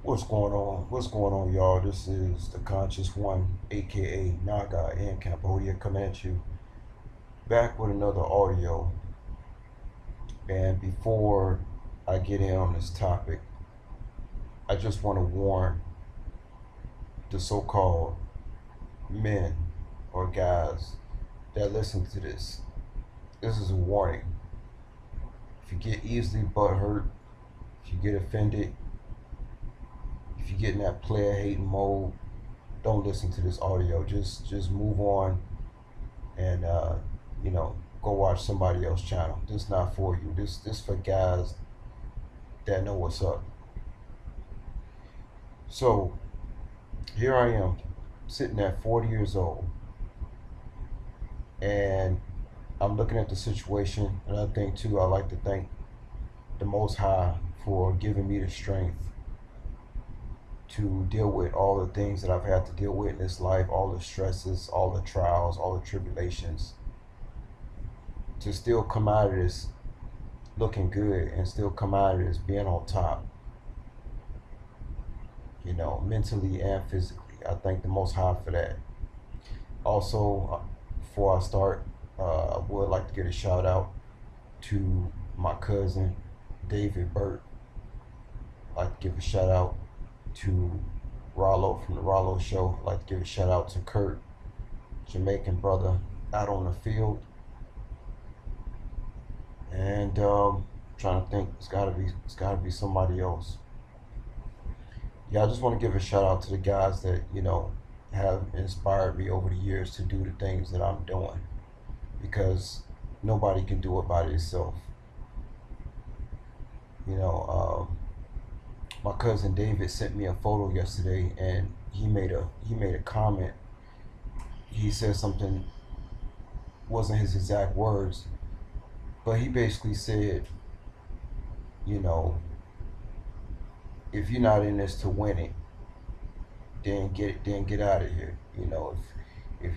What's going on? What's going on, y'all? This is the Conscious One, aka Naga in Cambodia, coming at you back with another audio. And before I get in on this topic, I just want to warn the so called men or guys that listen to this. This is a warning. If you get easily butthurt, if you get offended, if you get in that player hating mode, don't listen to this audio. Just move on and go watch somebody else's channel. This not for you. This for guys that know what's up. So here I am, sitting at 40 years old, and I'm looking at the situation, and I think too, I like to thank the Most High for giving me the strength to deal with all the things that I've had to deal with in this life, all the stresses, all the trials, all the tribulations, to still come out of this looking good and still come out of this being on top, mentally and physically. I thank the Most High for that. Also, before I start, I would like to give a shout out to my cousin, David Burt. I'd like to give a shout out to Rollo from the Rollo Show. I'd like to give a shout out to Kurt, Jamaican brother out on the field. And trying to think, it's gotta be somebody else. Yeah, I just want to give a shout out to the guys that have inspired me over the years to do the things that I'm doing, because nobody can do it by themselves. My cousin David sent me a photo yesterday, and he made a comment. He said something, wasn't his exact words, but he basically said, you know, if you're not in this to win it, then get out of here. If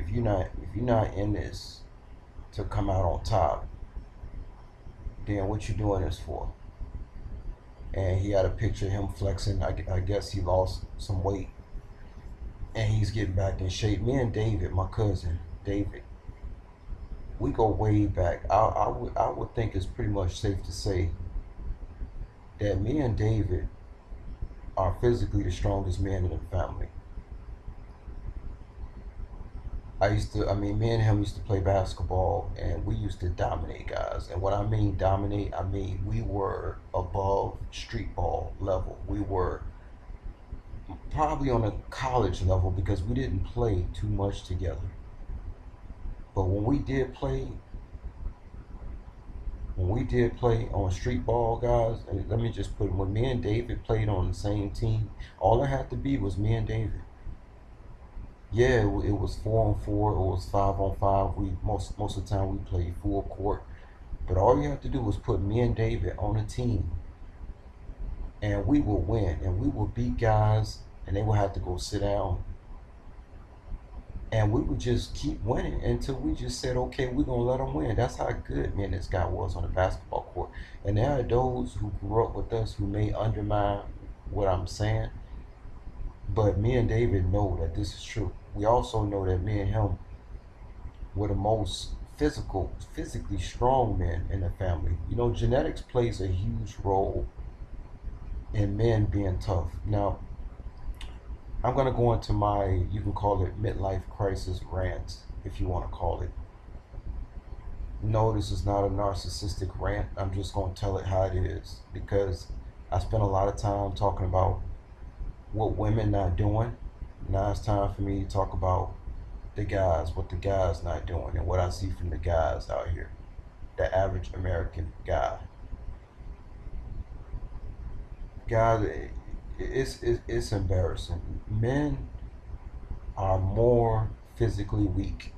you're not in this to come out on top, then what you doing this for? And he had a picture of him flexing. I guess he lost some weight, and he's getting back in shape. Me and David, my cousin David, we go way back. I would think it's pretty much safe to say that me and David are physically the strongest men in the family. Me and him used to play basketball, and we used to dominate guys. And what I mean dominate, I mean we were above street ball level. We were probably on a college level because we didn't play too much together. But when we did play on street ball, guys, and let me just put it, when me and David played on the same team, all it had to be was me and David. Yeah, it was 4-on-4, it was 5-on-5. We most of the time we played full court, but all you have to do was put me and David on a team, and we will win, and we will beat guys, and they will have to go sit down, and we would just keep winning until we just said, okay, we're gonna let them win. That's how good me and this guy was on the basketball court. And there are those who grew up with us who may undermine what I'm saying, but me and David know that this is true. We also know that me and him were the most physically strong men in the family. Genetics plays a huge role in men being tough. Now, I'm going to go into you can call it midlife crisis rant, if you want to call it. No, this is not a narcissistic rant. I'm just going to tell it how it is, because I spent a lot of time talking about what women not doing. Now it's time for me to talk about the guys, what the guys not doing, and what I see from the guys out here, the average American guy. Guys, it's embarrassing. Men are more physically weak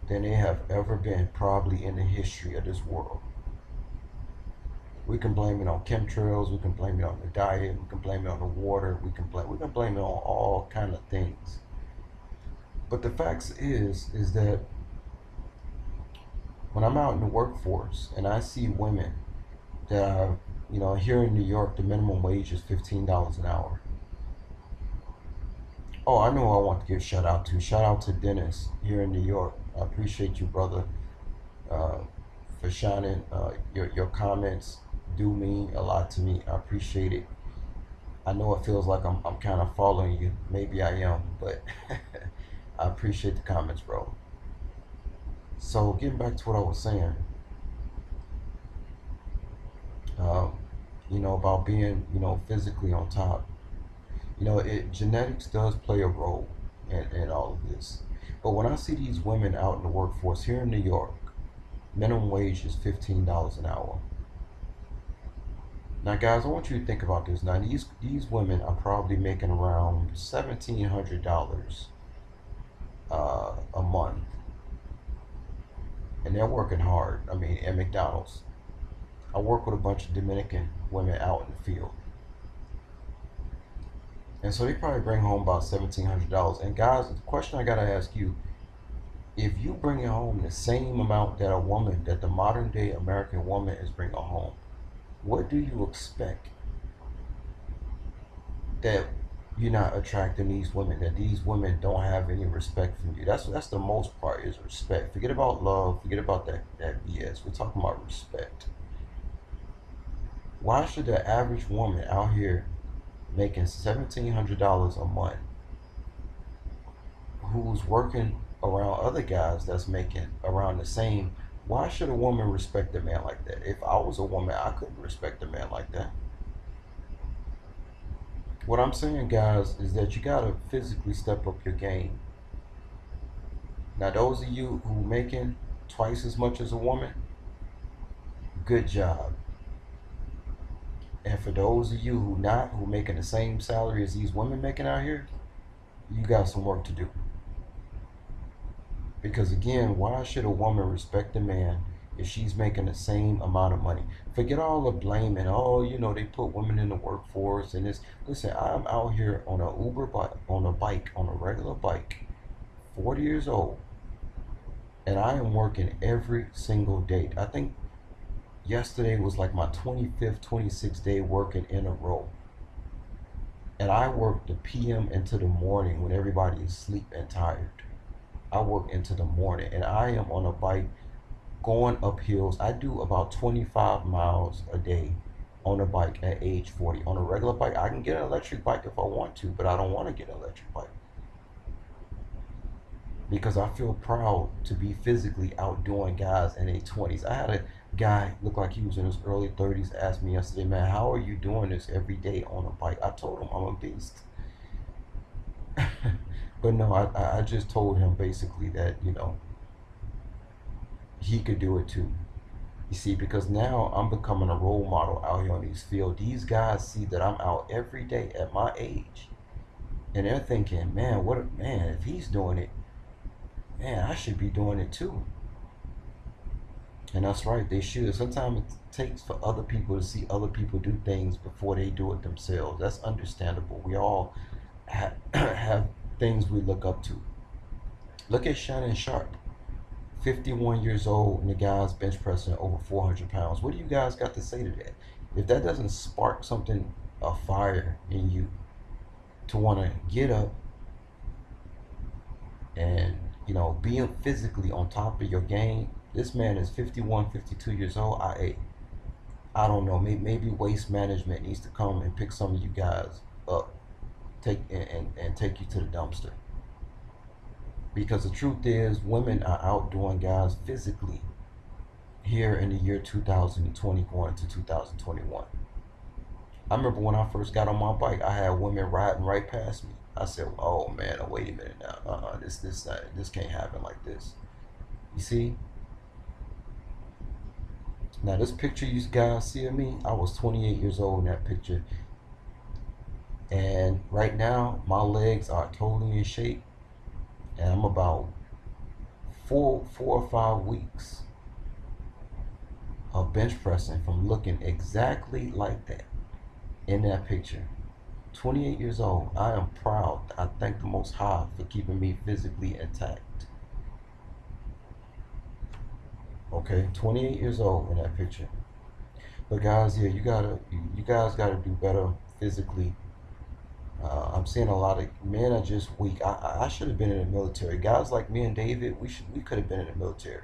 than they have ever been, probably in the history of this world. We can blame it on chemtrails, we can blame it on the diet, we can blame it on the water, we can blame it on all kind of things. But the fact is that when I'm out in the workforce and I see women that are Here in New York, the minimum wage is $15 an hour. Oh, I know who I want to give shout out to. Shout out to Dennis here in New York. I appreciate you, brother, uh, for shining. Your comments do mean a lot to me. I appreciate it. I know it feels like I'm kind of following you. Maybe I am, but I appreciate the comments, bro. So getting back to what I was saying, um, about being, physically on top. Genetics does play a role in all of this. But when I see these women out in the workforce here in New York, minimum wage is $15 an hour. Now, guys, I want you to think about this. Now, these women are probably making around $1,700 a month, and they're working hard. I mean, at McDonald's, I work with a bunch of Dominican women out in the field, and so they probably bring home about $1,700. And guys, the question I gotta ask you: if you bring home the same amount that the modern day American woman is bringing home, what do you expect that you're not attracting these women, that these women don't have any respect from you? That's the most part, is respect. Forget about love, forget about that BS. We're talking about respect. Why should the average woman out here making $1,700 a month, who's working around other guys that's making around the same, why should a woman respect a man like that? If I was a woman, I couldn't respect a man like that. What I'm saying, guys, is that you gotta physically step up your game. Now, those of you who making twice as much as a woman, good job. And for those of you who making the same salary as these women making out here, you got some work to do. Because again, why should a woman respect a man if she's making the same amount of money? Forget all the blaming. Oh, they put women in the workforce and this. Listen, I'm out here on a Uber bike, on a regular bike, 40 years old, and I am working every single day. I think yesterday was like my 25th, 26th day working in a row. And I work the PM into the morning when everybody is asleep and tired. I work into the morning, and I am on a bike going up hills. I do about 25 miles a day on a bike at age 40. On a regular bike, I can get an electric bike if I want to, but I don't want to get an electric bike because I feel proud to be physically outdoing guys in their 20s. I had a guy look like he was in his early 30s ask me yesterday, man, how are you doing this every day on a bike? I told him I'm a beast. But no, I just told him basically that, he could do it too. You see, because now I'm becoming a role model out here on these fields. These guys see that I'm out every day at my age. And they're thinking, man, if he's doing it, man, I should be doing it too. And that's right, they should. Sometimes it takes for other people to see other people do things before they do it themselves. That's understandable. We all have things we look up to. Look at Shannon Sharp, 51 years old, and the guy's bench pressing over 400 pounds. What do you guys got to say to that? If that doesn't spark something, a fire in you to want to get up and, being physically on top of your game. This man is 51, 52 years old. I don't know. Maybe waste management needs to come and pick some of you guys up, and take you to the dumpster. Because the truth is, women are outdoing guys physically here in the year 2020 going to 2021. I remember when I first got on my bike, I had women riding right past me. I said, "Oh man, wait a minute now. This can't happen like this." You see? Now this picture you guys see of me, I was 28 years old in that picture, and right now my legs are totally in shape, and I'm about 4 or 5 weeks of bench pressing from looking exactly like that in that picture. 28 years old. I am proud. I thank the Most High for keeping me physically intact. Okay, 28 years old in that picture. But guys, yeah, you guys gotta do better physically. I'm seeing a lot of men are just weak. I should have been in the military. Guys like me and David, we could have been in the military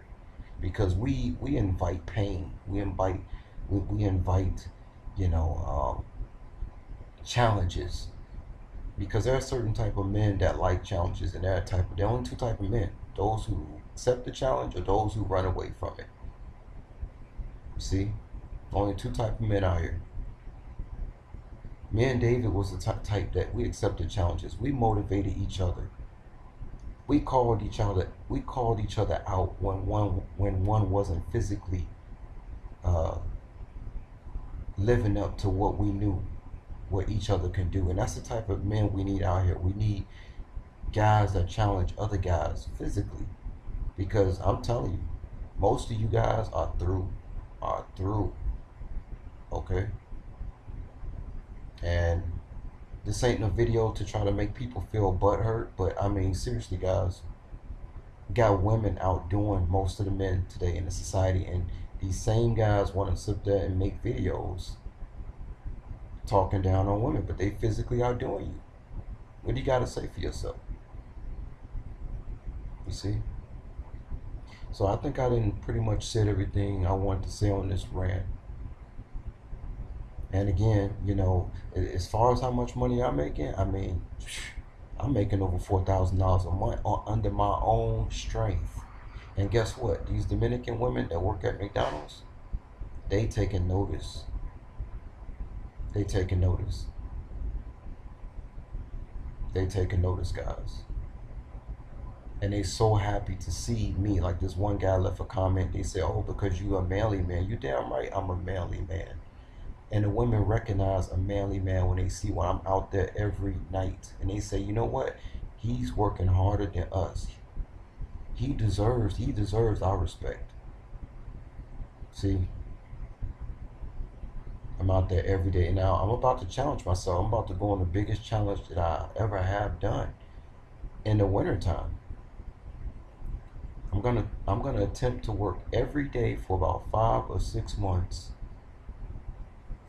because we invite pain. We invite, you know, challenges because there are certain type of men that like challenges, and there are only two type of men: those who accept the challenge or those who run away from it. See, only two type of men out here. Me and David was the type that we accepted challenges. We motivated each other. We called each other out when one wasn't physically uh, living up to what we knew what each other can do. And that's the type of men we need out here. We need guys that challenge other guys physically. Because I'm telling you, most of you guys are through. Are through. Okay? And this ain't a video to try to make people feel butthurt, but I mean seriously guys, got women outdoing most of the men today in the society, and these same guys want to sit there and make videos talking down on women, but they physically outdoing you. What do you got to say for yourself? You see? So I think I didn't pretty much said everything I wanted to say on this rant. And again, you know, as far as how much money I'm making, I mean, I'm making over $4,000 a month under my own strength. And guess what? These Dominican women that work at McDonald's, they taking notice. They taking notice. They taking notice, guys. And they so happy to see me. Like this one guy left a comment. They said, "Oh, because you a manly man." You damn right, I'm a manly man. And the women recognize a manly man when they see when I'm out there every night, and they say, "You know what? He's working harder than us. He deserves our respect." See, I'm out there every day. Now I'm about to challenge myself. I'm about to go on the biggest challenge that I ever have done in the wintertime. I'm gonna attempt to work every day for about 5 or 6 months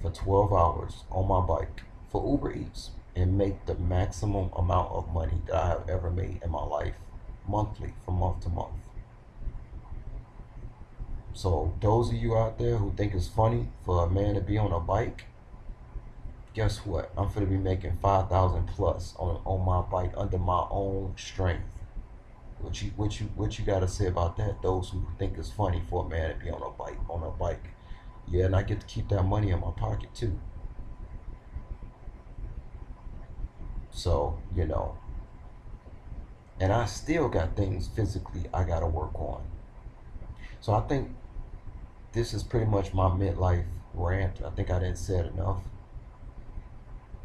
for 12 hours on my bike for Uber Eats and make the maximum amount of money that I have ever made in my life monthly from month to month. So those of you out there who think it's funny for a man to be on a bike, guess what? I'm gonna be making 5,000 plus on my bike under my own strength. What you gotta say about that? Those who think it's funny for a man to be on a bike. Yeah, and I get to keep that money in my pocket too. So, you know, and I still got things physically I gotta work on. So I think this is pretty much my midlife rant. I think I didn't say it enough.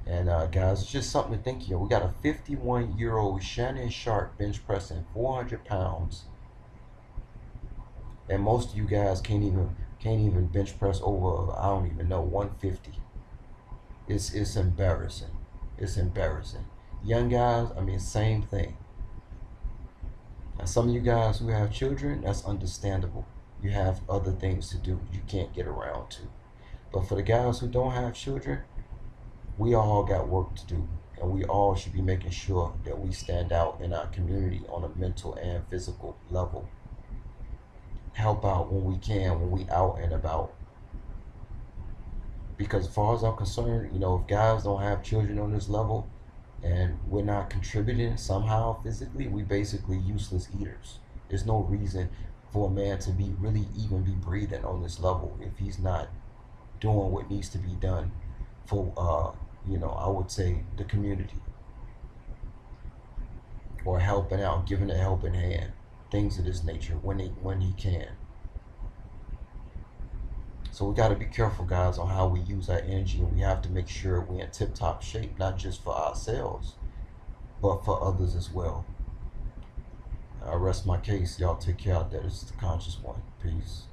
And guys, it's just something to think here. We got a 51-year-old Shannon Sharp bench pressing 400 pounds, and most of you guys can't even bench press over, I don't even know, 150. It's embarrassing. It's embarrassing. Young guys, I mean, same thing. Now, some of you guys who have children, that's understandable. You have other things to do you can't get around to. But for the guys who don't have children, we all got work to do, and we all should be making sure that we stand out in our community on a mental and physical level. Help out when we can, when we out and about. Because as far as I'm concerned, you know, if guys don't have children on this level and we're not contributing somehow physically, we basically useless eaters. There's no reason for a man to be really even be breathing on this level if he's not doing what needs to be done for you know, I would say the community, or helping out, giving a helping hand, things of this nature when he can. So we got to be careful, guys, on how we use our energy, and we have to make sure we're in tip-top shape, not just for ourselves, but for others as well. I rest my case. Y'all take care out there. This is the Conscious One. Peace.